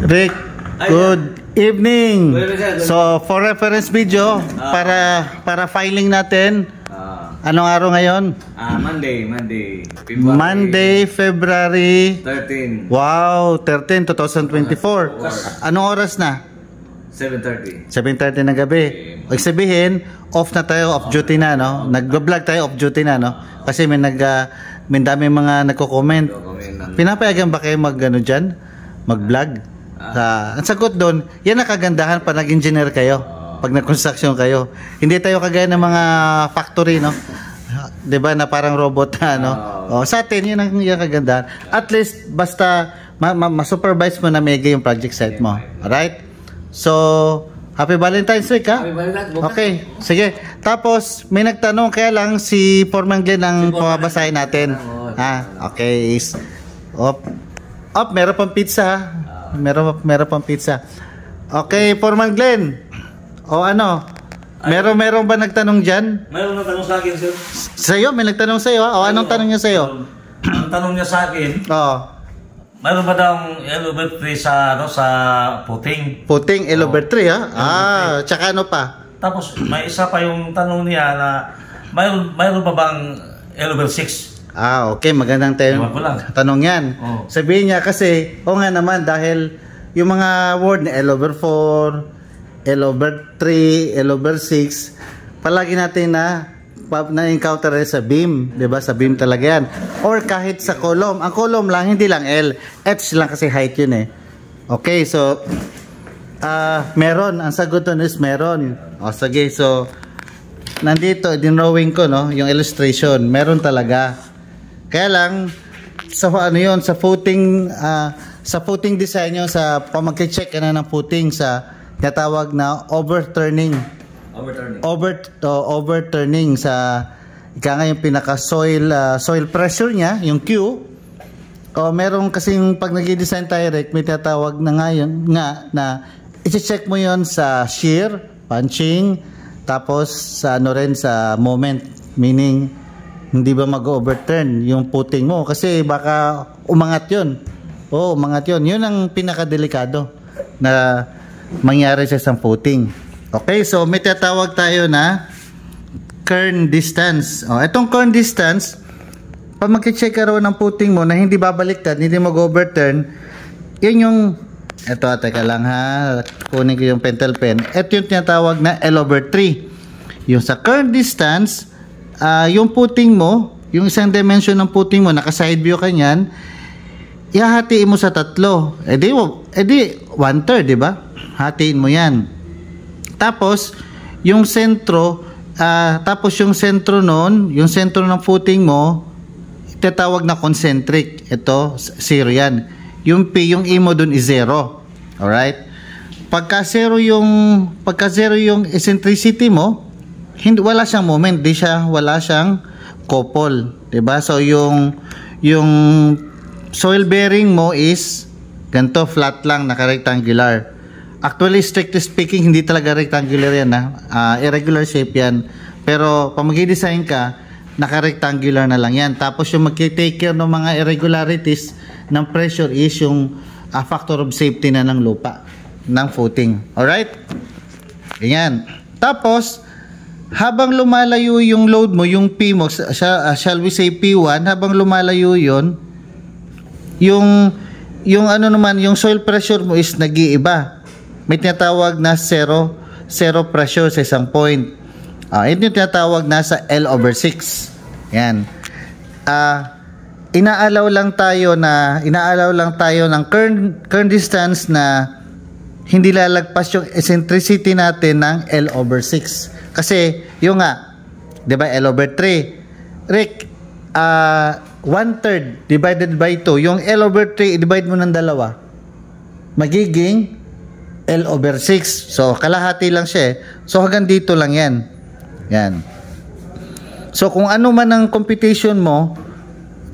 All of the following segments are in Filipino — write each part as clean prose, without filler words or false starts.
Rick, good evening. So for reference video para filing natin. Anong araw ngayon? Monday, February 13. Wow, 13, 2024. Anong oras na? 7:30. 7:30 ng gabi. O sabihin, off na tayo, off duty na, no? Nag-vlog tayo, off duty na, no? Kasi may dami mga nagko-comment. Pinapayagan ba kayo mag-vlog? Ang sagot doon, yan ang kagandahan pa nag-engineer kayo. Pag nag-construction kayo. Hindi tayo kagaya ng mga factory, no? 'Di ba na parang robot na, no? Sa atin, yun ang kagandahan. At least, basta ma-supervise mo na mega yung project site mo. Alright? So, Happy Valentine's Week, ha? Happy Valentine's. Okay, sige. Tapos, may nagtanong, kaya lang si Foreman Glenn ang pababasahin natin. Okay. Meron pang pizza, ha? Meron pang pizza. Okay, Foreman Glenn. O ano? Meron ba nagtanong dyan? Meron nagtanong sa akin, sir. Sa'yo? May nagtanong sa'yo, ha? O anong tanong niya sa'yo? Ang tanong niya sa akin, mayroon ba daw elevator 3 sa puting? Puting elevator 3, ha? Tsaka ano pa? Tapos may isa pa yung tanong niya na mayroon ba bang elevator 6? Okay, magandang tanong yan. Sabihin niya kasi, nga naman, dahil yung mga word na elevator 4, elevator 3, elevator 6, palagi natin na-encounter sa beam, 'di ba? Sa beam talaga 'yan. Or kahit sa column. Ang column lang hindi lang L, H lang kasi height 'yun eh. Okay, so meron. Ang sagot doon is meron. Sige. So nandito dinrawing ko, no, yung illustration. Meron talaga. Kaya lang sa sa footing design nyo, sa pamag-check ng footing sa tinatawag na overturning sa yung pinaka soil pressure niya, yung Q. Meron kasing pag nag-design tayo, may tinatawag na ngayon na i-check mo yon sa shear, punching, tapos sa rin sa moment, meaning hindi ba mag-overturn yung footing mo kasi baka umangat yun. Umangat yun. Yun ang pinaka-delikado na mangyari sa isang footing. Okay, so may tatawag tayo na kern distance. Itong kern distance, pag mag-check ka raw ng footing mo na hindi babaliktad, hindi mag-overturn, yun yung, teka lang ha, kunin ko yung pentel pen. Ito yung tinatawag na L/3. Yung sa kern distance, yung footing mo, yung isang dimension ng footing mo, naka-side view ka niyan, ihahatiin mo sa tatlo. Edi 1/3, di ba? Hatiin mo yan. Tapos, yung sentro nun, yung sentro ng footing mo, itatawag na concentric. Ito, 0 yan. Yung P, yung E mo dun is 0. Alright? Pagka 0 yung eccentricity mo, wala siyang moment, wala siyang couple. Diba? So, yung soil bearing mo is ganito, flat lang, naka-rectangular. Actually, strictly speaking, hindi talaga rectangular yan, irregular shape yan. Pero pag mag-design ka, naka-rectangular na lang yan. Tapos yung mag-take care ng mga irregularities ng pressure is yung factor of safety na ng lupa, ng footing. Alright? Ganyan. Tapos, habang lumalayo yung load mo, yung P mo, shall we say P1, habang lumalayo yun, yung yung soil pressure mo is nag-iiba. May tinatawag na zero pressure sa isang point. Ito yung tinatawag na sa L/6. Yan. Inaalaw lang tayo ng kern distance na hindi lalagpas yung eccentricity natin ng L/6. Kasi yung 'di ba, L/3. Rick, 1/3 divided by 2. Yung L/3 divide mo ng dalawa, magiging L/6. So, kalahati lang siya. So, hanggang dito lang yan. Yan. So, kung ano man ang computation mo,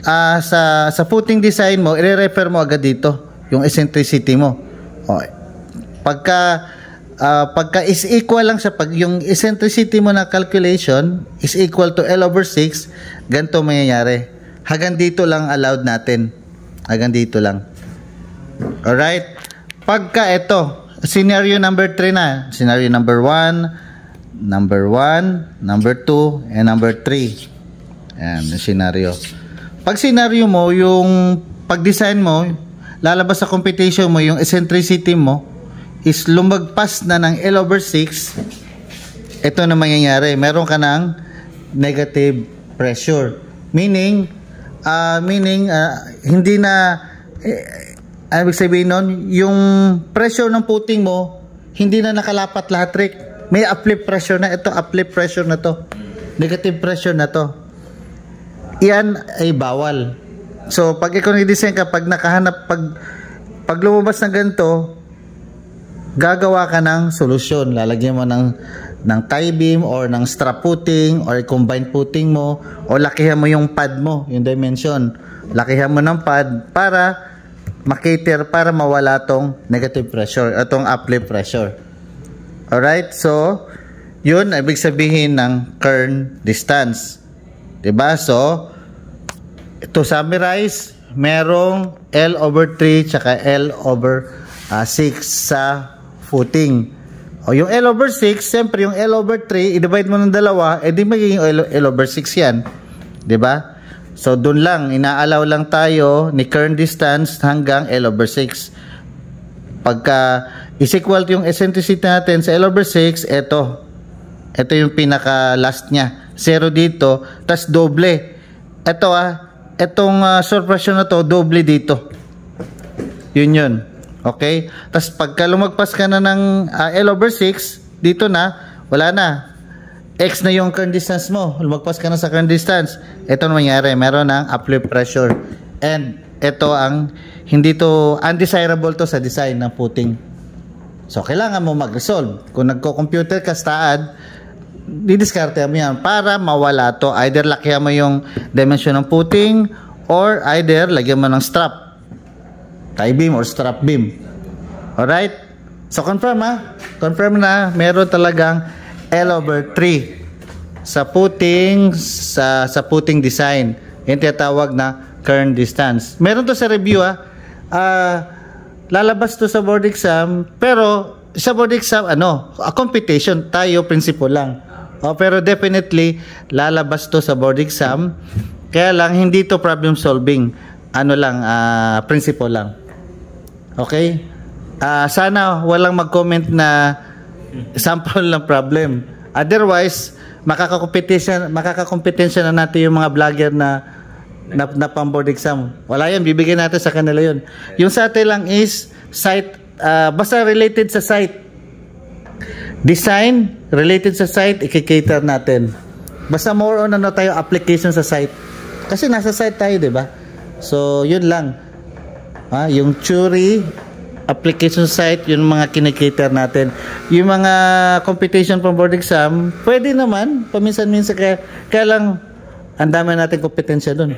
sa footing design mo, i-refer mo agad dito, yung eccentricity mo. Pagka is equal lang sa yung eccentricity mo na calculation is equal to L/6, ganito mangyayari. Hanggang dito lang allowed natin. Hanggang dito lang. Alright? Pagka ito, scenario number 3 na. Scenario number 1, number 2, and number 3. Ayan, yung scenario. Pag scenario mo, yung pag-design mo, lalabas sa computation mo, yung eccentricity mo, is lumagpas na ng L over 6, ito na mangyayari. Meron ka ng negative pressure. Meaning, hindi na, ibig sabihin nun, yung pressure ng puting mo, hindi na nakalapat lahat, Rick. May uplift pressure na. Ito, uplift pressure na to. Negative pressure na to. Iyan ay bawal. So, pag ikaw nag-design ka, pag nakahanap, pag lumabas ng ganito, gagawa ka ng solusyon. Lalagyan mo ng tie beam or ng strap footing or combined footing mo o lakihan mo yung pad mo, yung dimension. Lakihan mo ng pad para makater, para mawala tong negative pressure, atong uplift pressure. Alright, so yun ibig sabihin ng kern distance. Diba? So, to summarize, merong L over 3 tsaka L over 6 sa footing. O yung L over 6, siyempre yung L over 3, i-divide mo ng dalawa, edi magiging L over 6 yan. Diba? So, dun lang, inaalaw lang tayo ni kern distance hanggang L over 6. Pagka is equal to yung eccentricity natin sa L over 6, ito yung pinaka last nya. 0 dito, tas doble. Ito itong surpression na to, doble dito. Yun. Okay? Tas pagka lumagpas ka na ng L over 6, dito na, wala na. X na yung kern distance mo. Lumagpas ka na sa kern distance. Ito na mangyari. Meron ng uplift pressure. And ito ang, hindi to, undesirable to sa design ng footing. So, kailangan mo mag-resolve. Kung nagko-computer ka sa TAAD, didiskarte mo yan para mawala to. Either lakihan mo yung dimension ng footing or either lagyan mo ng strap. Tie beam or strap beam. Alright? So, confirm Confirm na meron talagang L over 3 sa footing, sa footing design. Yung tinatawag na kern distance. Meron to sa review lalabas to sa board exam, pero sa board exam a computation tayo, principle lang. Pero definitely lalabas to sa board exam. Kaya lang hindi to problem solving. Principle lang. Okay? Sana walang mag-comment na sample ng problem. Otherwise, makakakompetensya na natin yung mga vlogger na pang-board exam. Wala yan, bibigyan natin sa kanila yun. Yung sa atin lang is site, basta related sa site. Design, related sa site, i-cater natin. Basta more on tayo, application sa site. Kasi nasa site tayo, di ba? So, yun lang. Yung theory, application site, yung mga kinikater natin. Yung mga competition pang board exam, pwede naman, paminsan-minsan, kaya lang, ang dami natin kompetensya doon.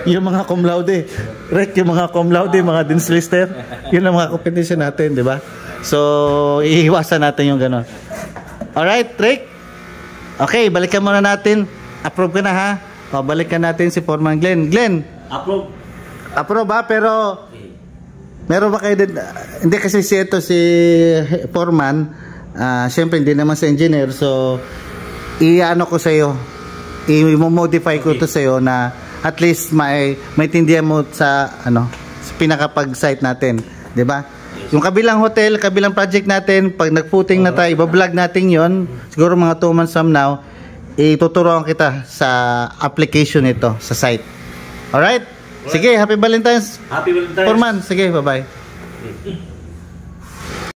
Yung mga cum laude, yung mga cum laude, mga dinslister, yun ang mga kompetensya natin, di ba? So, iiwasan natin yung gano'n. Alright, Rick? Okay, balikan muna natin. Approve ka na, ha? Balikan natin si Foreman Glenn. Glenn? Approve. Approve, ha? Pero, meron ba kayo din? Hindi kasi si Foreman, siyempre hindi naman sa engineer, so, i-ano ko sa'yo, i-modify ko to sa'yo na at least maintindihan mo sa pinakapag-site natin, 'di ba? Yung kabilang hotel, kabilang project natin, pag nag-footing na tayo, i-vlog natin 'yon. Siguro mga 2 months from now, ituturuan kita sa application nito sa site. All right? Sige, happy Valentine's. Happy Valentine's. Foreman, sige, bye-bye.